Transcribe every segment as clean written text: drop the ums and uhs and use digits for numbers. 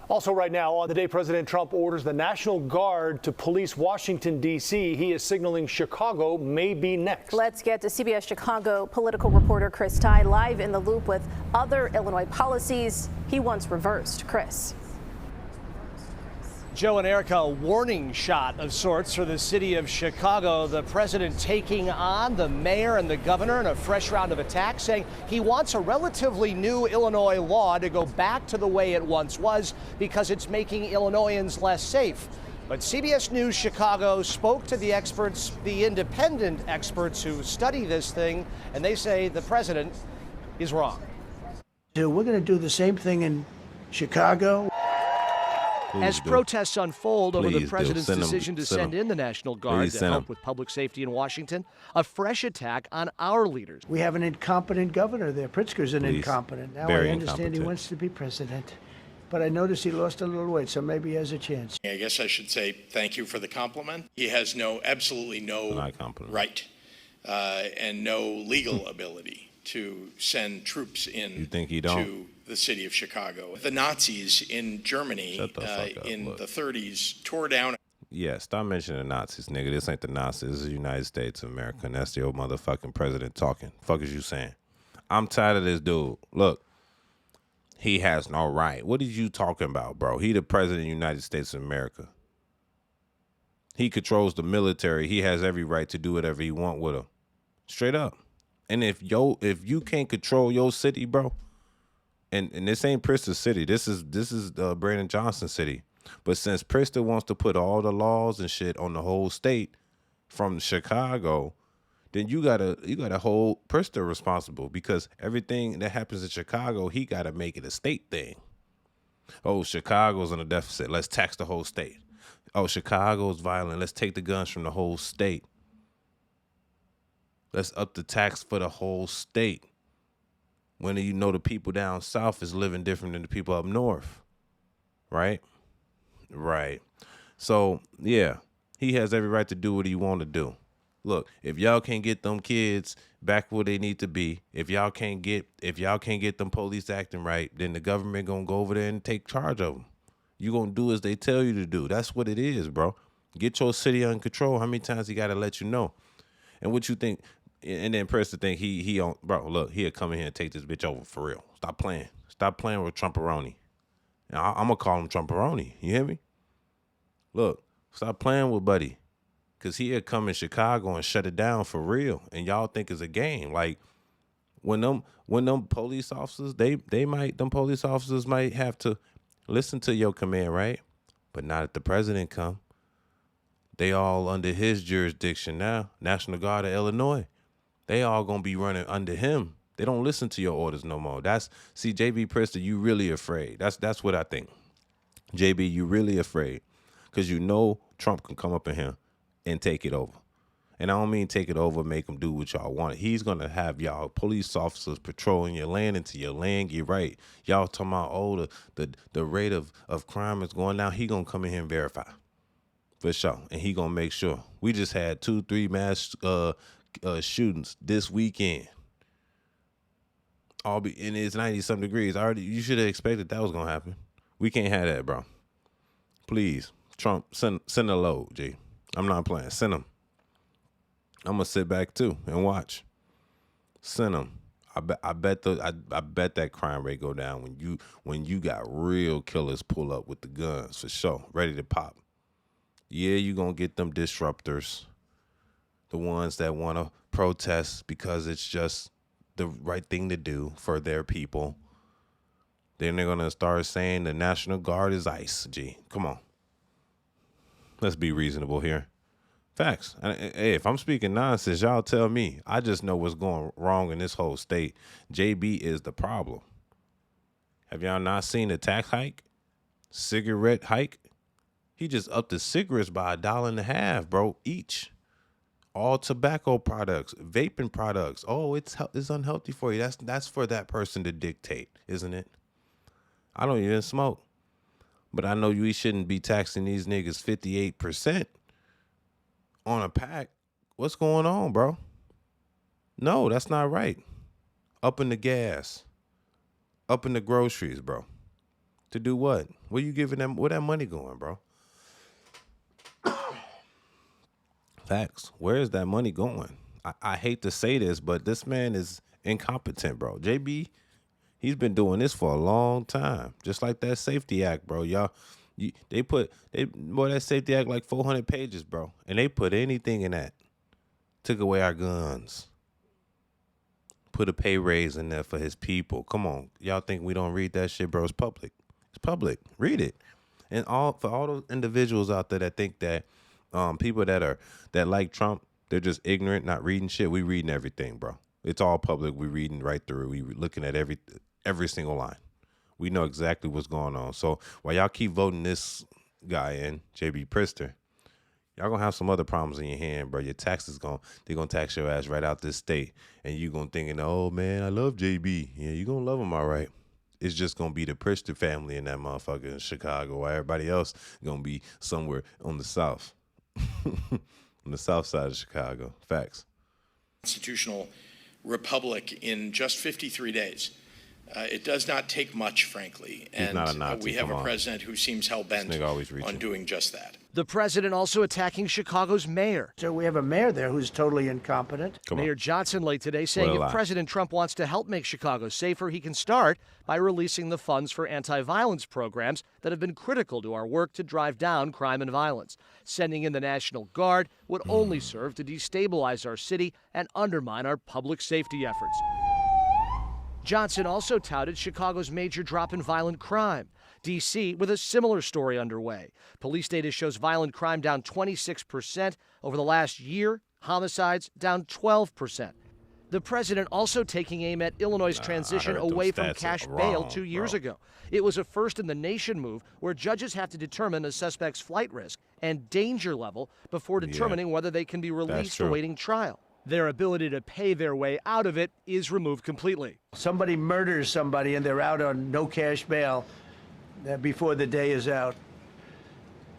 Also right now, on the day President Trump orders the National Guard to police Washington, D.C., he is signaling Chicago may be next. Let's get to CBS Chicago political reporter Chris Ty live in the loop with other Illinois policies he once reversed. Chris. Joe and Erica, a warning shot of sorts for the city of Chicago. The president taking on the mayor and the governor in a fresh round of attacks, saying he wants a relatively new Illinois law to go back to the way it once was because it's making Illinoisans less safe. But CBS News Chicago spoke to the experts, the independent experts who study this thing, and they say the president is wrong. We're going to do the same thing in Chicago. As protests unfold over the president's decision to send in the National Guard to help with public safety in Washington, a fresh attack on our leaders. We have an incompetent governor there. Pritzker's an incompetent. Now I understand he wants to be president, but I noticed he lost a little weight, so maybe he has a chance. I guess I should say thank you for the compliment. He has absolutely no right and no legal ability to send troops in to the city of Chicago. The Nazis in Germany in the 30s tore down. Yeah, stop mentioning the Nazis, nigga. This ain't the Nazis. This is the United States of America, and that's the old motherfucking president talking. Fuck is you saying? I'm tired of this dude. Look, he has no right. What are you talking about, bro? He the president of the United States of America. He controls the military. He has every right to do whatever he want with him. Straight up. And if you can't control your city, bro, and this ain't Pritzker city, this is Brandon Johnson city. But since Pritzker wants to put all the laws and shit on the whole state from Chicago, then you gotta hold Pritzker responsible, because everything that happens in Chicago, he gotta make it a state thing. Oh, Chicago's in a deficit. Let's tax the whole state. Oh, Chicago's violent. Let's take the guns from the whole state. Let's up the tax for the whole state. When you know the people down south is living different than the people up north, right? Right. So, yeah, he has every right to do what he want to do. Look, if y'all can't get them kids back where they need to be, if y'all can't get them police acting right, then the government gonna go over there and take charge of them. You gonna do as they tell you to do. That's what it is, bro. Get your city under control. How many times he gotta let you know? And what you think? And then Preston think he on, bro, look, he'll come in here and take this bitch over for real. Stop playing. Stop playing with Trumperoni. I'm going to call him Trumperoni. You hear me? Look, stop playing with Buddy. Because he'll come in Chicago and shut it down for real. And y'all think it's a game. Like, when them police officers, them police officers might have to listen to your command, right? But not if the president come. They all under his jurisdiction now. National Guard of Illinois. They all gonna be running under him. They don't listen to your orders no more. See, JB Pritzker, you really afraid. That's what I think. JB, you really afraid. Because you know Trump can come up in here and take it over. And I don't mean take it over, make him do what y'all want. He's gonna have y'all police officers patrolling your land until your land get right. Y'all talking about, oh, the rate of crime is going down. He gonna come in here and verify. For sure. And he gonna make sure. We just had 2-3 mass shootings this weekend. And it's 90-some degrees. You should have expected that was gonna happen. We can't have that, bro. Please, Trump, send a load, G. I'm not playing. Send them. I'm gonna sit back too and watch. Send them. I bet that crime rate go down when you got real killers pull up with the guns, for sure, ready to pop. Yeah, you gonna get them disruptors, the ones that want to protest because it's just the right thing to do for their people. Then they're gonna start saying the National Guard is ICE. Gee, come on. Let's be reasonable here. Facts. Hey, if I'm speaking nonsense, y'all tell me. I just know what's going wrong in this whole state. JB is the problem. Have y'all not seen the tax hike? Cigarette hike? He just upped the cigarettes by $1.50, bro, each. All tobacco products, vaping products. Oh, it's unhealthy for you. That's for that person to dictate, isn't it? I don't even smoke. But I know we shouldn't be taxing these niggas 58% on a pack. What's going on, bro? No, that's not right. Up in the gas. Up in the groceries, bro. To do what? Where you giving them? Where that money going, bro? Facts. Where is that money going? I hate to say this, but this man is incompetent, bro. JB, he's been doing this for a long time. Just like that Safety Act, bro. That Safety Act like 400 pages, bro. And they put anything in that. Took away our guns. Put a pay raise in there for his people. Come on. Y'all think we don't read that shit, bro? It's public. It's public. Read it. And for all those individuals out there that think that people that like Trump, they're just ignorant, not reading shit. We reading everything, bro. It's all public. We reading right through. We looking at every single line. We know exactly what's going on. So while y'all keep voting this guy in, JB Pritzker, y'all gonna have some other problems in your hand, bro. Your taxes they're gonna tax your ass right out this state, and you gonna thinking, oh man, I love JB. Yeah, you gonna love him, all right. It's just gonna be the Pritzker family in that motherfucker in Chicago, while everybody else gonna be somewhere on the south, on the south side of Chicago. Facts. Constitutional republic in just 53 days. It does not take much, frankly, and we have a president who seems hell-bent on doing just that. The president also attacking Chicago's mayor. So we have a mayor there who's totally incompetent. Mayor Johnson late today saying if President Trump wants to help make Chicago safer, he can start by releasing the funds for anti-violence programs that have been critical to our work to drive down crime and violence. Sending in the National Guard would only serve to destabilize our city and undermine our public safety efforts. Johnson also touted Chicago's major drop in violent crime. D.C. with a similar story underway. Police data shows violent crime down 26% over the last year, homicides down 12%. The president also taking aim at Illinois' transition away from cash bail 2 years ago. It was a first in the nation move where judges have to determine a suspect's flight risk and danger level before determining whether they can be released awaiting trial. Their ability to pay their way out of it is removed completely. Somebody murders somebody and they're out on no cash bail before the day is out.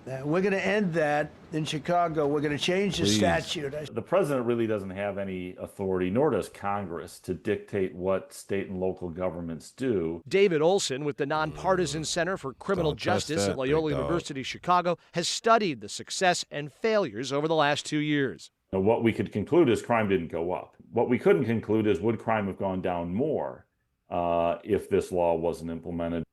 We're going to end that in Chicago. We're going to change the statute. The president really doesn't have any authority, nor does Congress, to dictate what state and local governments do. David Olson with the Nonpartisan Center for Criminal Justice at Loyola University Chicago has studied the success and failures over the last 2 years. What we could conclude is crime didn't go up. What we couldn't conclude is would crime have gone down more if this law wasn't implemented.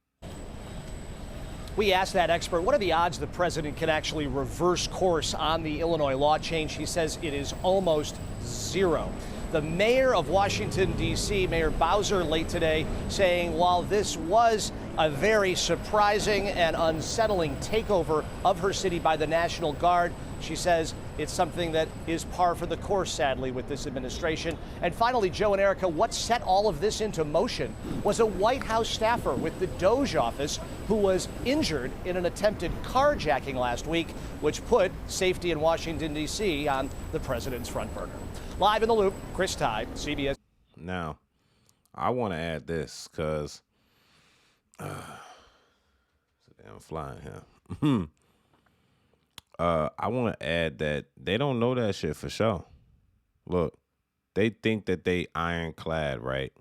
We asked that expert, what are the odds the president can actually reverse course on the Illinois law change? He says it is almost zero. The mayor of Washington, D.C., Mayor Bowser, late today saying while this was a very surprising and unsettling takeover of her city by the National Guard, she says it's something that is par for the course, sadly, with this administration. And finally, Joe and Erica, what set all of this into motion was a White House staffer with the Doge office who was injured in an attempted carjacking last week, which put safety in Washington, D.C. on the president's front burner. Live in the Loop, Chris Tye, CBS. Now, I want to add this because I'm flying here. I want to add that they don't know that shit for sure. Look, they think that they ironclad, right?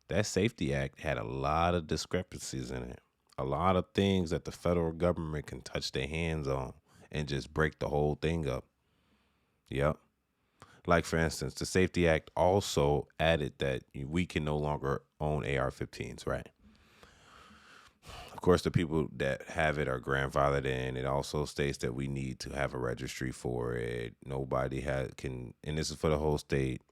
That Safety Act had a lot of discrepancies in it. A lot of things that the federal government can touch their hands on and just break the whole thing up. Yep. Like, for instance, the Safety Act also added that we can no longer own AR-15s, right? Of course, the people that have it are grandfathered in. It also states that we need to have a registry for it. Nobody can, and this is for the whole state.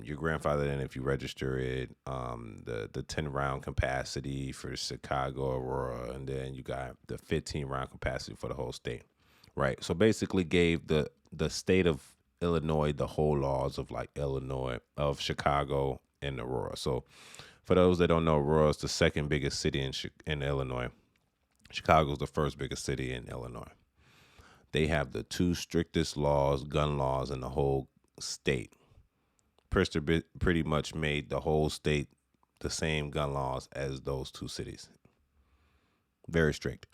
You're grandfathered in if you register it. The 10-round capacity for Chicago, Aurora, and then you got the 15-round capacity for the whole state, right? So basically, gave the state of Illinois the whole laws of like Illinois, of Chicago, and Aurora. So for those that don't know, Aurora is the second biggest city in Illinois. Chicago is the first biggest city in Illinois. They have the two strictest gun laws in the whole state. Pritzker pretty much made the whole state the same gun laws as those two cities. Very strict.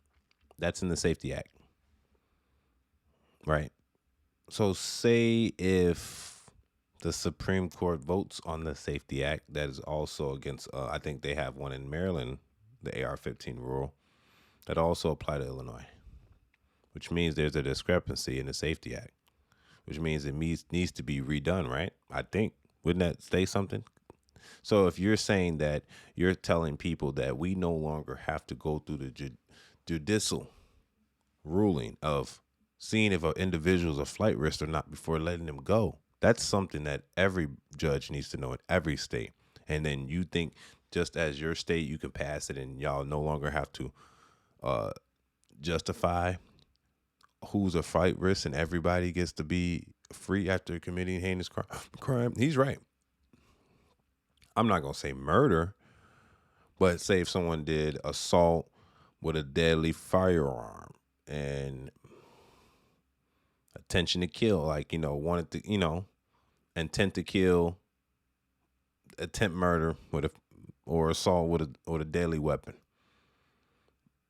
That's in the Safety Act. Right? So say if the Supreme Court votes on the Safety Act, that is also against, I think they have one in Maryland, the AR-15 rule. that also apply to Illinois, which means there's a discrepancy in the Safety Act, which means it needs to be redone, right? I think. Wouldn't that say something? So if you're saying that you're telling people that we no longer have to go through the judicial ruling of seeing if an individual's a flight risk or not before letting them go, that's something that every judge needs to know in every state. And then you think just as your state, you can pass it and y'all no longer have to justify who's a flight risk and everybody gets to be free after committing heinous crime. He's right. I'm not going to say murder, but say if someone did assault with a deadly firearm and intention to kill, like, wanted to, intent to kill, attempt murder or assault with a deadly weapon.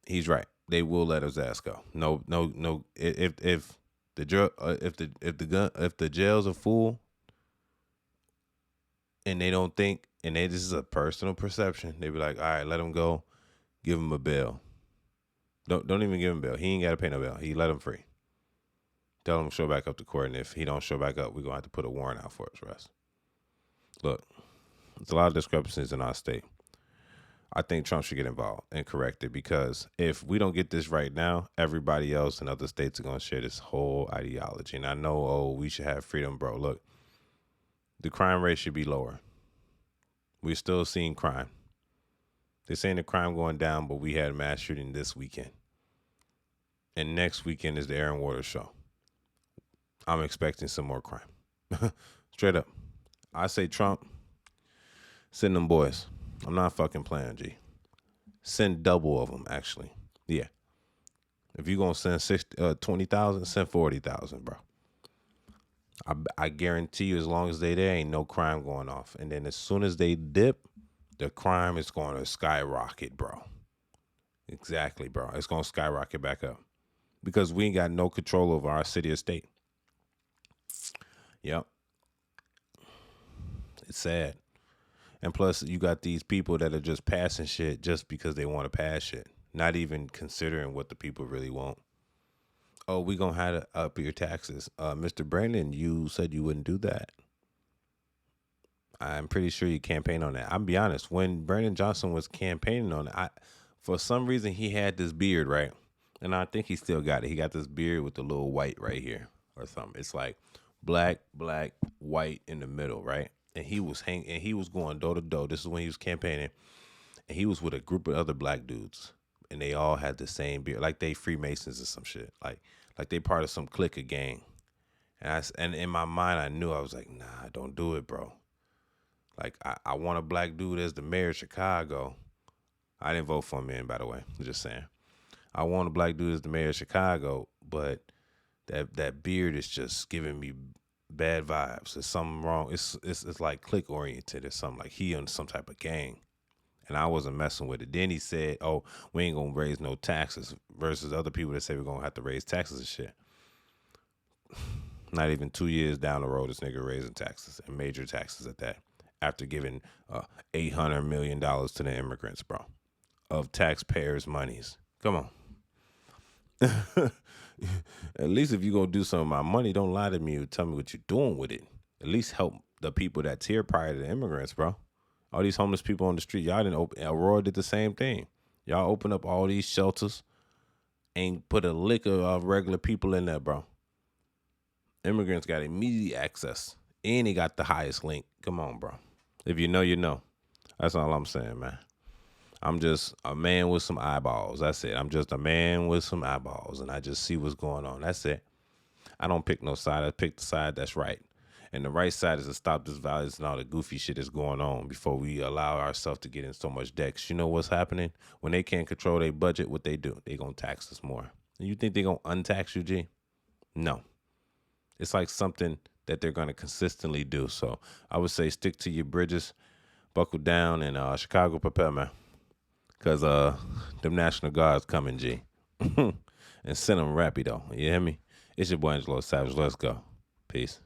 He's right. They will let his ass go. No. If the jails are full and they don't think, and this is a personal perception, they be like, all right, let him go, give him a bail. Don't even give him bail. He ain't got to pay no bail. He let him free. Tell him to show back up to court, and if he don't show back up, we're gonna have to put a warrant out for his arrest. Look, there's a lot of discrepancies in our state. I think Trump should get involved and correct it, because if we don't get this right now, everybody else in other states are going to share this whole ideology. And I know, we should have freedom, bro. Look, the crime rate should be lower. We're still seeing crime. They're saying the crime going down, but we had a mass shooting this weekend. And next weekend is the Aaron Waters show. I'm expecting some more crime. Straight up. I say Trump, send them boys. I'm not fucking playing, G. Send double of them, actually. Yeah. If you're going to send 20,000, send 40,000, bro. I guarantee you, as long as they there, ain't no crime going off. And then as soon as they dip, the crime is going to skyrocket, bro. Exactly, bro. It's going to skyrocket back up. Because we ain't got no control over our city or state. Yep. It's sad. And plus, you got these people that are just passing shit just because they want to pass shit. Not even considering what the people really want. Oh, we going to have to up your taxes. Mr. Brandon, you said you wouldn't do that. I'm pretty sure you campaigned on that. I'll be honest. When Brandon Johnson was campaigning on it, for some reason, he had this beard, right? And I think he still got it. He got this beard with the little white right here or something. It's like black, white in the middle, right? And he was going door to door. This is when he was campaigning, and he was with a group of other black dudes, and they all had the same beard, like they Freemasons or some shit, like they part of some clique or gang. And in my mind, I knew, I was like, nah, don't do it, bro. Like I want a black dude as the mayor of Chicago. I didn't vote for him, man, by the way. I'm just saying, I want a black dude as the mayor of Chicago, but that beard is just giving me bad vibes. There's something wrong. It's like clique oriented or something, like he on some type of gang. And I wasn't messing with it. Then he said, oh, we ain't gonna raise no taxes, versus other people that say we're gonna have to raise taxes and shit. Not even 2 years down the road, this nigga raising taxes, and major taxes at that, after giving $800 million to the immigrants, bro, of taxpayers' monies. Come on. At least if you gonna do something with my money, don't lie to me and tell me what you're doing with it. At least help the people that's here prior to the immigrants, bro. All these homeless people on the street, y'all didn't open. Aurora did the same thing. Y'all open up all these shelters and put a lick of regular people in there, bro. Immigrants got immediate access, and they got the highest link. Come on, bro. If you know, you know. That's all I'm saying, man. I'm just a man with some eyeballs. That's it. I'm just a man with some eyeballs, and I just see what's going on. That's it. I don't pick no side. I pick the side that's right. And the right side is to stop this violence and all the goofy shit that's going on before we allow ourselves to get in so much debt. 'Cause you know what's happening? When they can't control their budget, what they do? They going to tax us more. And you think they going to untax you, G? No. It's like something that they're going to consistently do. So I would say stick to your bridges, buckle down, and Chicago, prepare, man. Because them National Guards coming, G. And send them rapido. You hear me? It's your boy Angelo Savage. Let's go. Peace.